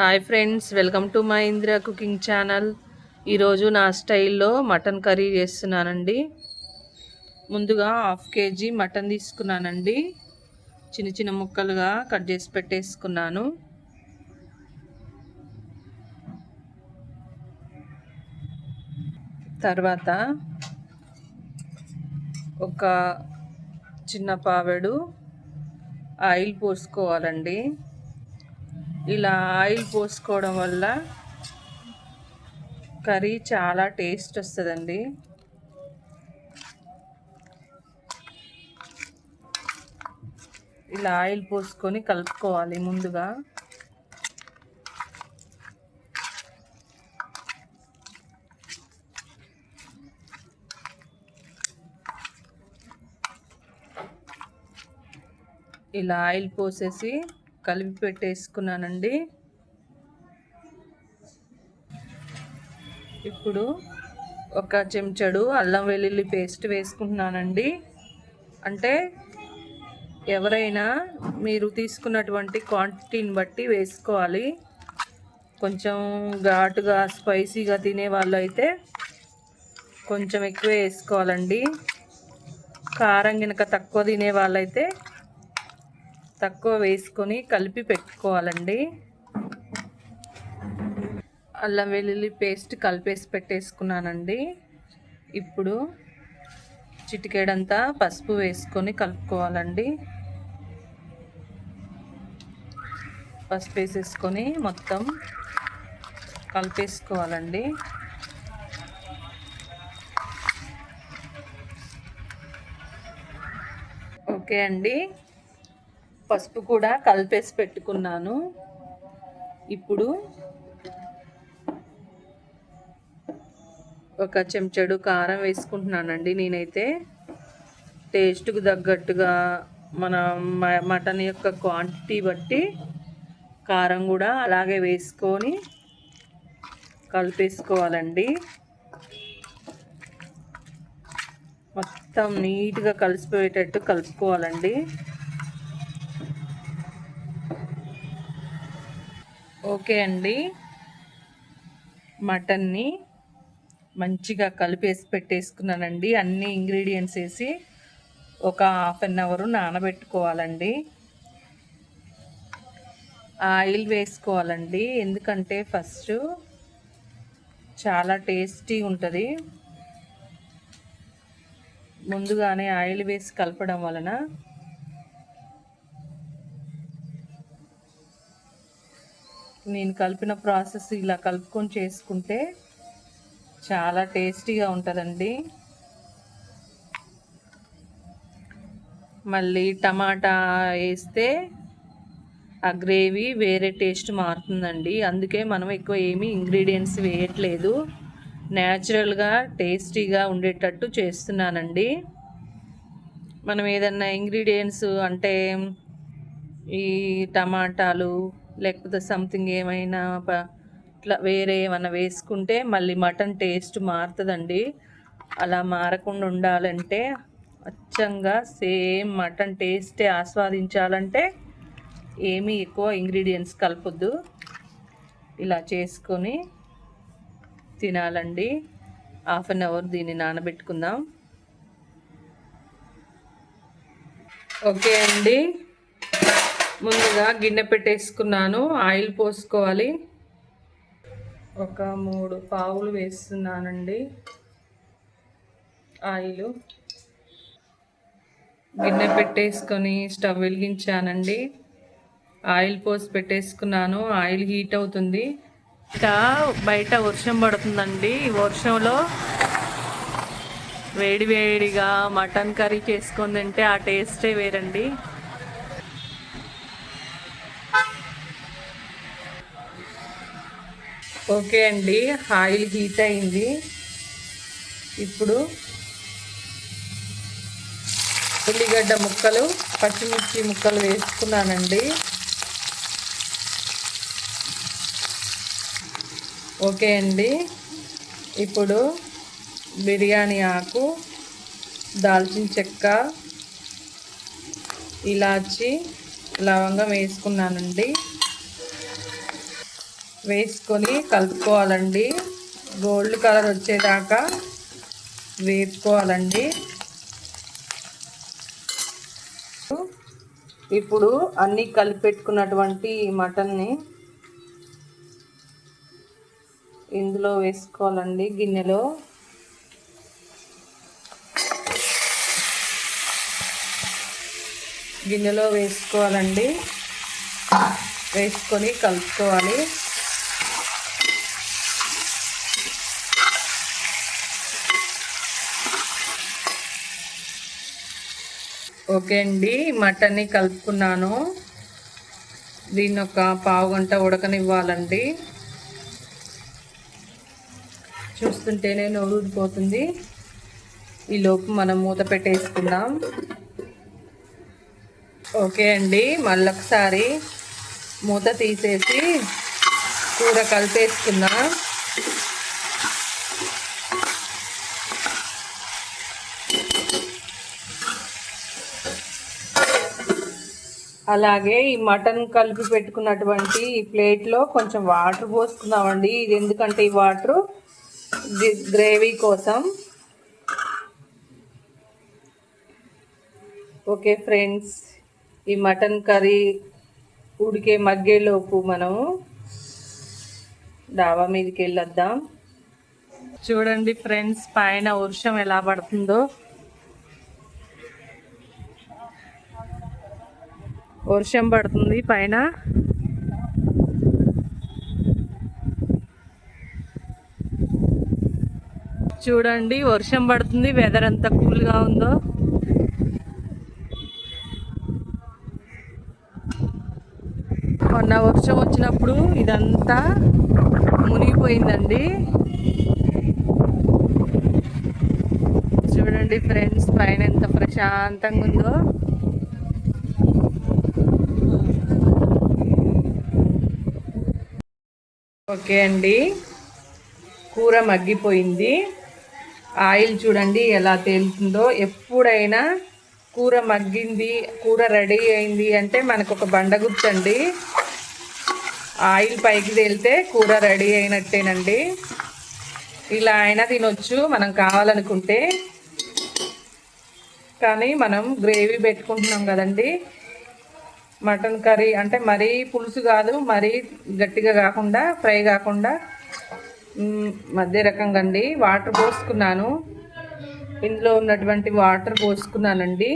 Hi friends, welcome to my Indira cooking channel. ఈరోజు నా స్టైల్లో మటన్ కర్రీ చేస్తున్నానండి. ముందుగా 1/2 kg మటన్ తీసుకున్నానండి. చిన్న చిన్న ముక్కలుగా కట్ చేసి పెట్టేసుకున్నాను. తర్వాత ఒక చిన్న పావెడు ఆయిల్ పోసుకోవాలండి. ఇలా ఆయిల్ పోసుకోవడం వల్ల కర్రీ చాలా టేస్ట్ వస్తుందండి. ఇలా ఆయిల్ పోసుకొని కలుపుకోవాలి ముందుగా. ఇలా ఆయిల్ పోసేసి కలిపి పెట్టేసుకున్నానండి. ఇప్పుడు ఒక చెంచాడు అల్లం వెల్లుల్లి పేస్ట్ వేసుకుంటున్నానండి. అంటే ఎవరైనా మీరు తీసుకున్నటువంటి క్వాంటిటీని బట్టి వేసుకోవాలి. కొంచెం ఘాటుగా స్పైసీగా తినే వాళ్ళు అయితే కొంచెం ఎక్కువ వేసుకోవాలండి. కారం గినక తక్కువ తినే వాళ్ళైతే తక్కువ వేసుకొని కలిపి పెట్టుకోవాలండి. అల్లం వెల్లుల్లి పేస్ట్ కలిపేసి పెట్టేసుకున్నానండి. ఇప్పుడు చిటికెడంతా పసుపు వేసుకొని కలుపుకోవాలండి. పసుపు వేసేసుకొని మొత్తం కలిపేసుకోవాలండి. ఓకే అండి, పసుపు కూడా కలిపేసి పెట్టుకున్నాను. ఇప్పుడు ఒక చెంచాడు కారం వేసుకుంటున్నానండి. నేనైతే టేస్ట్కు తగ్గట్టుగా మన మటన్ యొక్క క్వాంటిటీ బట్టి కారం కూడా అలాగే వేసుకొని కలిపేసుకోవాలండి. మొత్తం నీట్గా కలిసిపోయేటట్టు కలుపుకోవాలండి. ఓకే అండి, మటన్ని మంచిగా కలిపేసి పెట్టేసుకున్నానండి. అన్ని ఇంగ్రీడియంట్స్ వేసి ఒక 1/2 అవర్ నానబెట్టుకోవాలండి. ఆయిల్ వేసుకోవాలండి, ఎందుకంటే ఫస్ట్ చాలా టేస్టీ ఉంటుంది. ముందుగానే ఆయిల్ వేసి కలపడం వలన నేను కలిపిన ప్రాసెస్ ఇలా కలుపుకొని చేసుకుంటే చాలా టేస్టీగా ఉంటుందండి. మళ్ళీ టమాటా వేస్తే ఆ గ్రేవీ వేరే టేస్ట్ మారుతుందండి. అందుకే మనం ఎక్కువ ఏమీ ఇంగ్రీడియంట్స్ వేయట్లేదు. న్యాచురల్గా టేస్టీగా ఉండేటట్టు చేస్తున్నానండి. మనం ఏదన్నా ఇంగ్రీడియంట్స్ అంటే ఈ టమాటాలు లేకపోతే సంథింగ్ ఏమైనా ఇట్లా వేరే ఏమైనా వేసుకుంటే మళ్ళీ మటన్ టేస్ట్ మారుతుందండి. అలా మారకుండా ఉండాలంటే అచ్చంగా సేమ్ మటన్ టేస్టే ఆస్వాదించాలంటే ఏమీ ఎక్కువ ఇంగ్రీడియంట్స్ కలపొద్దు. ఇలా చేసుకొని తినాలండి. 1/2 అవర్ దీన్ని నానబెట్టుకుందాం. ఓకే అండి, ముందుగా గిన్నె పెట్టేసుకున్నాను. ఆయిల్ పోసుకోవాలి. ఒక 3 పావులు వేస్తున్నానండి ఆయిల్. గిన్నె పెట్టేసుకొని స్టవ్ వెలిగించానండి. ఆయిల్ పోసి పెట్టేసుకున్నాను. ఆయిల్ హీట్ అవుతుంది. ఇంకా బయట వర్షం పడుతుందండి. ఈ వర్షంలో వేడివేడిగా మటన్ కర్రీ చేసుకొని తింటే ఆ టేస్టే వేరండి. ఓకే అండి, ఆయిల్ హీట్ అయింది. ఇప్పుడు ఉల్లిగడ్డ ముక్కలు, పచ్చిమిర్చి ముక్కలు వేసుకున్నానండి. ఓకే అండి, ఇప్పుడు బిర్యానీ ఆకు, దాల్చిన చెక్క, ఇలాచి, లవంగం వేసుకున్నానండి. వేసుకొని కలుపుకోవాలండి. గోల్డ్ కలర్ వచ్చేదాకా వేపుకోవాలండి. ఇప్పుడు అన్నీ కలిపి పెట్టుకున్నటువంటి మటన్ని ఇందులో వేసుకోవాలండి. గిన్నెలో వేసుకోవాలండి. వేసుకొని కలుపుకోవాలి. ఓకే అండి, మటన్ని కలుపుకున్నాను. దీన్ని ఒక పావు గంట ఉడకనివ్వాలండి. చూస్తుంటేనే నోరు ఊడిపోతుంది. ఈలోపు మనం మూత పెట్టేసుకుందాం. ఓకే అండి, మళ్ళొకసారి మూత తీసేసి కూర కలిపేసుకుందాం. అలాగే ఈ మటన్ కలిపి పెట్టుకున్నటువంటి ఈ ప్లేట్లో కొంచెం వాటర్ పోసుకుందామండి. ఇది ఎందుకంటే ఈ వాటరు గ్రేవీ కోసం. ఓకే ఫ్రెండ్స్, ఈ మటన్ కర్రీ ఉడికే మగ్గేలోపు మనము డాబా మీదకి వెళ్ళొద్దాం. చూడండి ఫ్రెండ్స్, పైన వర్షం ఎలా పడుతుందో. వర్షం పడుతుంది పైన. చూడండి వర్షం పడుతుంది. వెదర్ ఎంత కూల్గా ఉందో. మొన్న వర్షం వచ్చినప్పుడు ఇదంతా మునిగిపోయిందండి. చూడండి ఫ్రెండ్స్, పైన ఎంత ప్రశాంతంగా ఉందో. ఓకే అండి, కూర మగ్గిపోయింది. ఆయిల్ చూడండి ఎలా తేలుతుందో. ఎప్పుడైనా కూర మగ్గింది, కూర రెడీ అయింది అంటే మనకు ఒక బండ గుర్తండి. ఆయిల్ పైకి తేలితే కూర రెడీ అయినట్టేనండి. ఇలా అయినా తినొచ్చు మనం కావాలనుకుంటే. కానీ మనం గ్రేవీ పెట్టుకుంటున్నాం కదండి. మటన్ కర్రీ అంటే మరీ పులుసు కాదు, మరీ గట్టిగా కాకుండా, ఫ్రై కాకుండా మధ్య రకంగా అండి. వాటర్ పోసుకున్నాను. ఇందులో ఉన్నటువంటి వాటర్ పోసుకున్నానండి.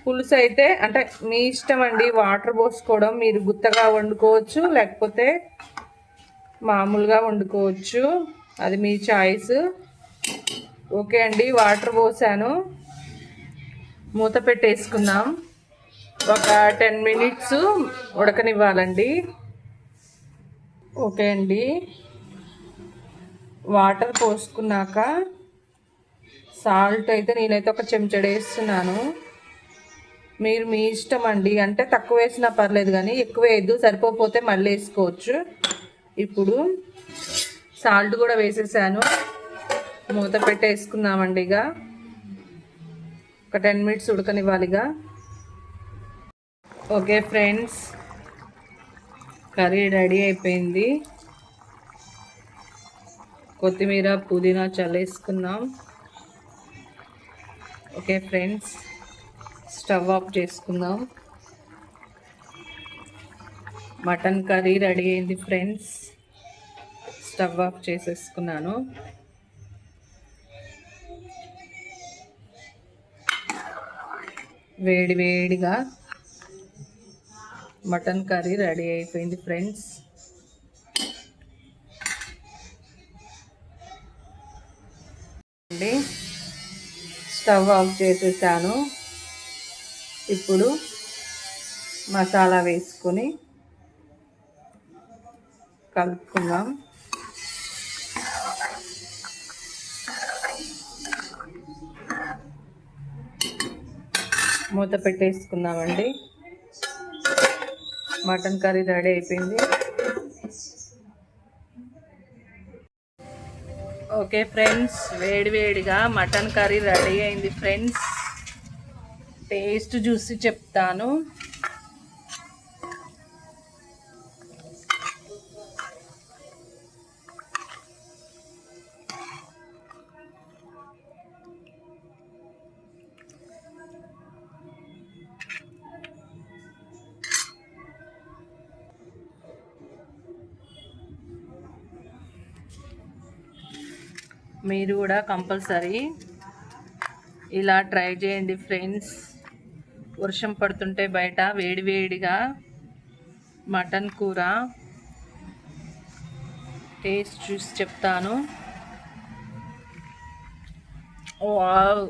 పులుసు అయితే అంటే మీ ఇష్టం అండి వాటర్ పోసుకోవడం. మీరు గుత్తగా వండుకోవచ్చు, లేకపోతే మామూలుగా వండుకోవచ్చు. అది మీ చాయిస్. ఓకే అండి, వాటర్ పోసాను. మూత పెట్టేసుకుందాం. ఒక 10 మినిట్స్ ఉడకనివ్వాలండి. ఓకే అండి, వాటర్ పోసుకున్నాక సాల్ట్ అయితే నేనైతే ఒక చెంచా వేస్తున్నాను. మీరు మీ ఇష్టం అండి. అంటే తక్కువ వేసినా పర్లేదు, కానీ ఎక్కువ వేయద్దు. సరిపోతే మళ్ళీ వేసుకోవచ్చు. ఇప్పుడు సాల్ట్ కూడా వేసేసాను. మూత పెట్టేసుకుందామండి. ఇక ఒక 10 మినిట్స్ ఉడకనివ్వాలిగా. ఓకే ఫ్రెండ్స్, కర్రీ రెడీ అయిపోయింది. కొత్తిమీర పుదీనా చల్లేసుకున్నాం. ఓకే ఫ్రెండ్స్, స్టవ్ ఆఫ్ చేసుకుందాం. మటన్ కర్రీ రెడీ అయింది ఫ్రెండ్స్. స్టవ్ ఆఫ్ చేసేసుకున్నాను. వేడి వేడిగా మటన్ కర్రీ రెడీ అయిపోయింది ఫ్రెండ్స్. స్టవ్ ఆఫ్ చేసేసాను. ఇప్పుడు మసాలా వేసుకొని కలుపుకుందాం. మూత పెట్టేసుకుందామండి. మటన్ కర్రీ రెడీ అయిపోయింది. ఓకే ఫ్రెండ్స్, వేడివేడిగా మటన్ కర్రీ రెడీ అయింది ఫ్రెండ్స్. టేస్ట్ చూసి చెప్తాను. మీరు కూడా కంపల్సరీ ఇలా ట్రై చేయండి ఫ్రెండ్స్. వర్షం పడుతుంటే బయట వేడివేడిగా మటన్ కూర టేస్ట్ చూసి చెప్తాను. వావ్,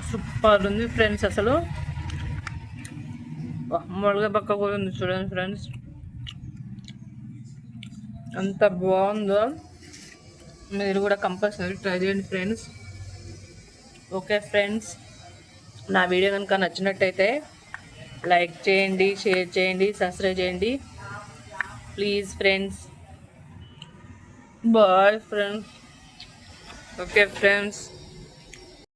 సూపర్ ఉంది ఫ్రెండ్స్. అసలు మామూలుగా పక్క కూడా ఉంది చూడండి ఫ్రెండ్స్, అంత బాగుందో. మీరు కూడా కంపల్సరీ ట్రై చేయండి ఫ్రెండ్స్. ఓకే ఫ్రెండ్స్, నా వీడియో కనుక నచ్చినట్టయితే లైక్ చేయండి, షేర్ చేయండి, సబ్స్క్రైబ్ చేయండి please friends. Bye friends. Okay friends.